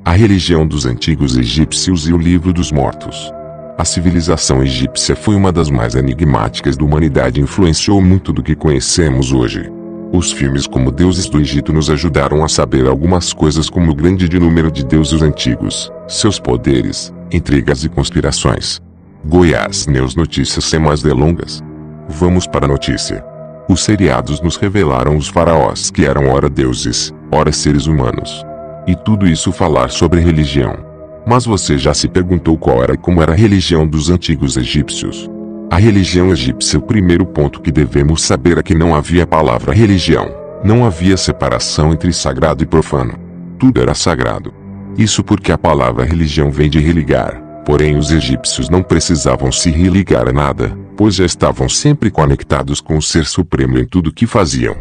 A religião dos antigos egípcios e o livro dos mortos. A civilização egípcia foi uma das mais enigmáticas da humanidade e influenciou muito do que conhecemos hoje. Os filmes como Deuses do Egito nos ajudaram a saber algumas coisas, como o grande número de deuses antigos, seus poderes, intrigas e conspirações. Goiás News Notícias. Sem mais delongas, vamos para a notícia. Os seriados nos revelaram os faraós que eram ora deuses, ora seres humanos. E tudo isso falar sobre religião. Mas você já se perguntou qual era e como era a religião dos antigos egípcios? A religião egípcia. O primeiro ponto que devemos saber é que não havia a palavra religião. Não havia separação entre sagrado e profano. Tudo era sagrado. Isso porque a palavra religião vem de religar. Porém, os egípcios não precisavam se religar a nada, pois já estavam sempre conectados com o Ser Supremo em tudo que faziam.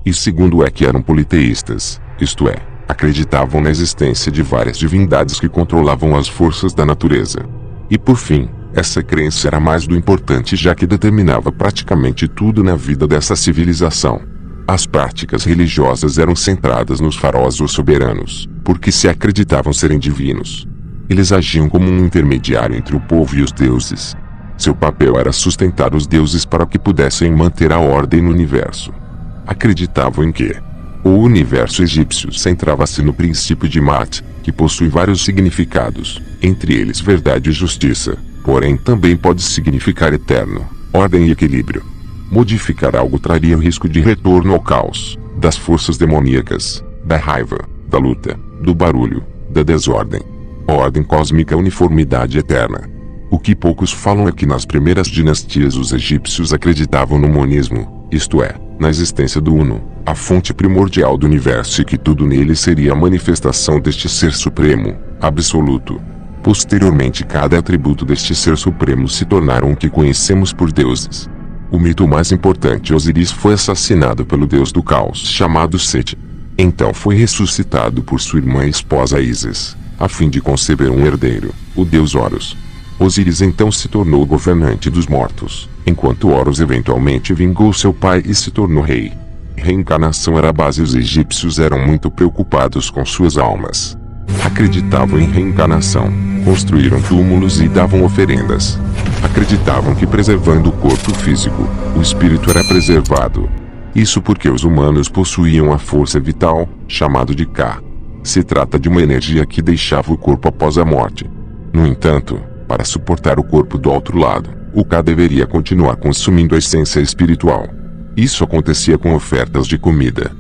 E segundo é que eram politeístas, isto é, acreditavam na existência de várias divindades que controlavam as forças da natureza. E por fim, essa crença era mais do importante, já que determinava praticamente tudo na vida dessa civilização. As práticas religiosas eram centradas nos faraós ou soberanos, porque se acreditavam serem divinos. Eles agiam como um intermediário entre o povo e os deuses. Seu papel era sustentar os deuses para que pudessem manter a ordem no universo. Acreditavam em que o universo egípcio centrava-se no princípio de Maat, que possui vários significados, entre eles verdade e justiça, porém também pode significar eterno, ordem e equilíbrio. Modificar algo traria o risco de retorno ao caos, das forças demoníacas, da raiva, da luta, do barulho, da desordem. Ordem cósmica, uniformidade eterna. O que poucos falam é que nas primeiras dinastias os egípcios acreditavam no monismo, isto é, na existência do Uno, a fonte primordial do universo, e que tudo nele seria a manifestação deste Ser Supremo, absoluto. Posteriormente, cada atributo deste Ser Supremo se tornaram o que conhecemos por deuses. O mito mais importante, Osíris, foi assassinado pelo deus do caos chamado Sete. Então foi ressuscitado por sua irmã e esposa Ísis, a fim de conceber um herdeiro, o deus Horus. Osíris então se tornou o governante dos mortos, enquanto Horus eventualmente vingou seu pai e se tornou rei. Reencarnação era a base. Os egípcios eram muito preocupados com suas almas. Acreditavam em reencarnação, construíram túmulos e davam oferendas. Acreditavam que preservando o corpo físico, o espírito era preservado. Isso porque os humanos possuíam a força vital, chamado de Ka. Se trata de uma energia que deixava o corpo após a morte. No entanto, para suportar o corpo do outro lado, o Ka deveria continuar consumindo a essência espiritual. Isso acontecia com ofertas de comida.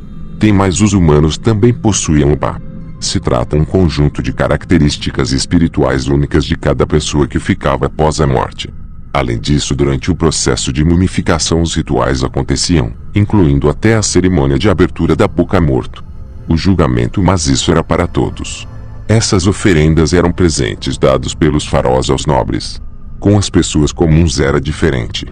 Os humanos também possuíam o Ba. Se trata de um conjunto de características espirituais únicas de cada pessoa que ficava após a morte. Além disso, durante o processo de mumificação os rituais aconteciam, incluindo até a cerimônia de abertura da boca morto. O julgamento, mas isso era para todos. Essas oferendas eram presentes dados pelos faraós aos nobres. Com as pessoas comuns era diferente.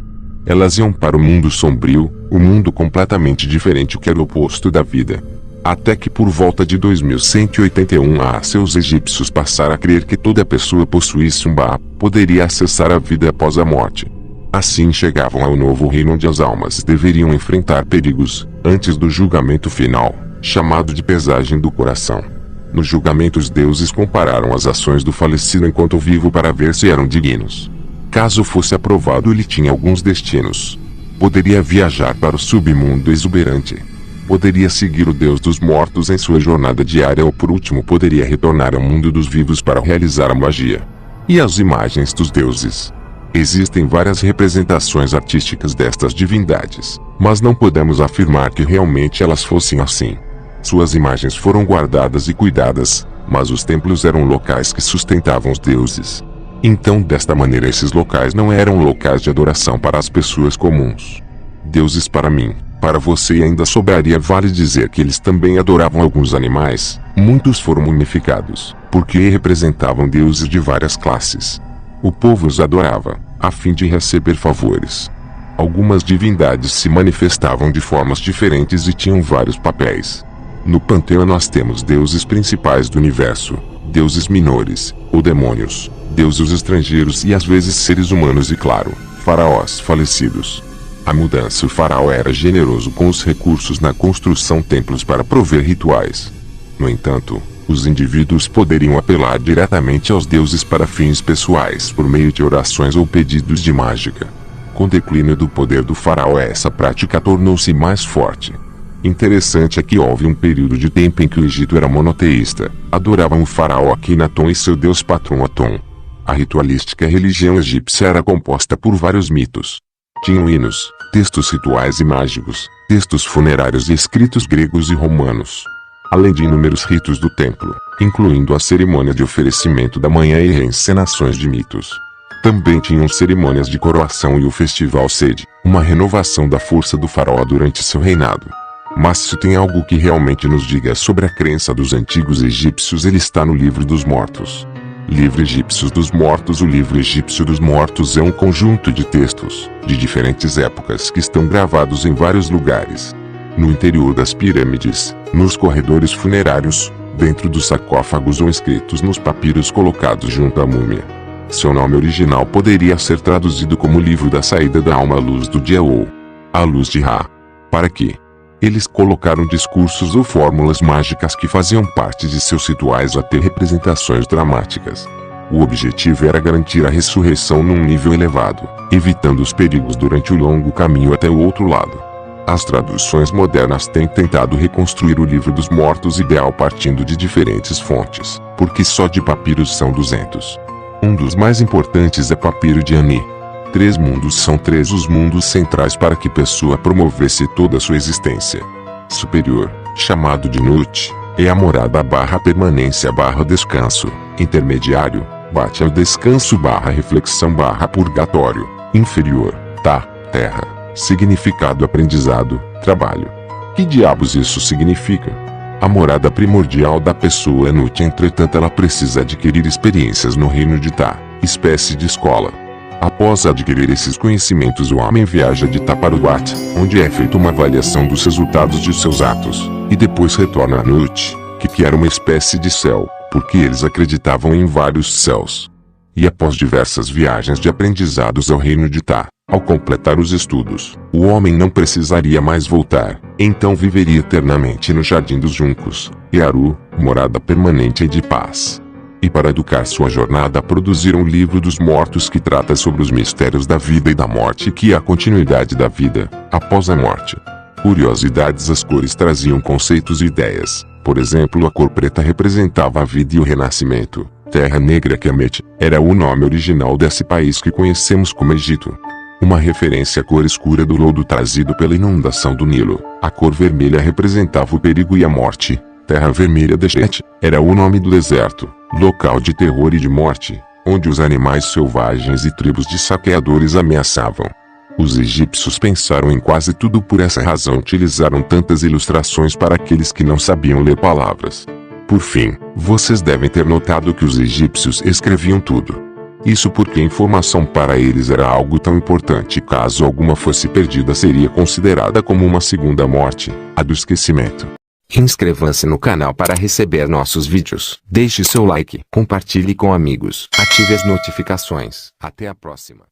Elas iam para o mundo sombrio, o mundo completamente diferente, que era o oposto da vida. Até que por volta de 2181 os egípcios passaram a crer que toda pessoa possuísse um Ba poderia acessar a vida após a morte. Assim chegavam ao novo reino, onde as almas deveriam enfrentar perigos, antes do julgamento final, chamado de pesagem do coração. No julgamento, os deuses compararam as ações do falecido enquanto vivo para ver se eram dignos. Caso fosse aprovado, ele tinha alguns destinos. Poderia viajar para o submundo exuberante. Poderia seguir o Deus dos mortos em sua jornada diária, ou por último poderia retornar ao mundo dos vivos para realizar a magia. E as imagens dos deuses? Existem várias representações artísticas destas divindades, mas não podemos afirmar que realmente elas fossem assim. Suas imagens foram guardadas e cuidadas, mas os templos eram locais que sustentavam os deuses. Então, desta maneira, esses locais não eram locais de adoração para as pessoas comuns. Deuses para mim, para você, e ainda sobraria vale dizer que eles também adoravam alguns animais. Muitos foram mumificados, porque representavam deuses de várias classes. O povo os adorava, a fim de receber favores. Algumas divindades se manifestavam de formas diferentes e tinham vários papéis. No panteão nós temos deuses principais do universo, deuses menores, ou demônios, deuses estrangeiros e às vezes seres humanos e, claro, faraós falecidos. A mudança. O faraó era generoso com os recursos na construção templos para prover rituais. No entanto, os indivíduos poderiam apelar diretamente aos deuses para fins pessoais por meio de orações ou pedidos de mágica. Com o declínio do poder do faraó, essa prática tornou-se mais forte. Interessante é que houve um período de tempo em que o Egito era monoteísta, adoravam o faraó Akhenaton e seu deus patrão Aton. A ritualística religião egípcia era composta por vários mitos. Tinham hinos, textos rituais e mágicos, textos funerários e escritos gregos e romanos, além de inúmeros ritos do templo, incluindo a cerimônia de oferecimento da manhã e reencenações de mitos. Também tinham cerimônias de coroação e o festival Sede, uma renovação da força do faraó durante seu reinado. Mas se tem algo que realmente nos diga sobre a crença dos antigos egípcios, ele está no Livro dos Mortos. Livro Egípcio dos Mortos. O Livro Egípcio dos Mortos é um conjunto de textos, de diferentes épocas que estão gravados em vários lugares. No interior das pirâmides, nos corredores funerários, dentro dos sarcófagos ou escritos nos papiros colocados junto à múmia. Seu nome original poderia ser traduzido como Livro da Saída da Alma à Luz do Dia ou A Luz de Ra. Para quê? Eles colocaram discursos ou fórmulas mágicas que faziam parte de seus rituais até representações dramáticas. O objetivo era garantir a ressurreição num nível elevado, evitando os perigos durante o longo caminho até o outro lado. As traduções modernas têm tentado reconstruir o Livro dos Mortos ideal partindo de diferentes fontes, porque só de papiros são 200. Um dos mais importantes é Papiro de Ani. 3 mundos são 3 os mundos centrais para que pessoa promovesse toda a sua existência. Superior, chamado de Nut, é a morada / permanência / descanso. Intermediário, bate ao descanso / reflexão / purgatório. Inferior, terra. Significado aprendizado, trabalho. Que diabos isso significa? A morada primordial da pessoa é Nut, entretanto ela precisa adquirir experiências no reino de espécie de escola. Após adquirir esses conhecimentos, o homem viaja de para o Wat, onde é feita uma avaliação dos resultados de seus atos, e depois retorna a Nut, que era uma espécie de céu, porque eles acreditavam em vários céus. E após diversas viagens de aprendizados ao reino de ao completar os estudos, o homem não precisaria mais voltar, então viveria eternamente no Jardim dos Juncos, Yaru, morada permanente e de paz. E para educar sua jornada produziram o Livro dos Mortos, que trata sobre os mistérios da vida e da morte, que é a continuidade da vida, após a morte. Curiosidades. As cores traziam conceitos e ideias. Por exemplo, a cor preta representava a vida e o renascimento. Terra Negra, Kemet, era o nome original desse país que conhecemos como Egito. Uma referência à cor escura do lodo trazido pela inundação do Nilo. A cor vermelha representava o perigo e a morte. Terra Vermelha, Deshet, era o nome do deserto, local de terror e de morte, onde os animais selvagens e tribos de saqueadores ameaçavam. Os egípcios pensaram em quase tudo, por essa razão utilizaram tantas ilustrações para aqueles que não sabiam ler palavras. Por fim, vocês devem ter notado que os egípcios escreviam tudo. Isso porque a informação para eles era algo tão importante, caso alguma fosse perdida seria considerada como uma segunda morte, a do esquecimento. Inscreva-se no canal para receber nossos vídeos. Deixe seu like, compartilhe com amigos, ative as notificações. Até a próxima.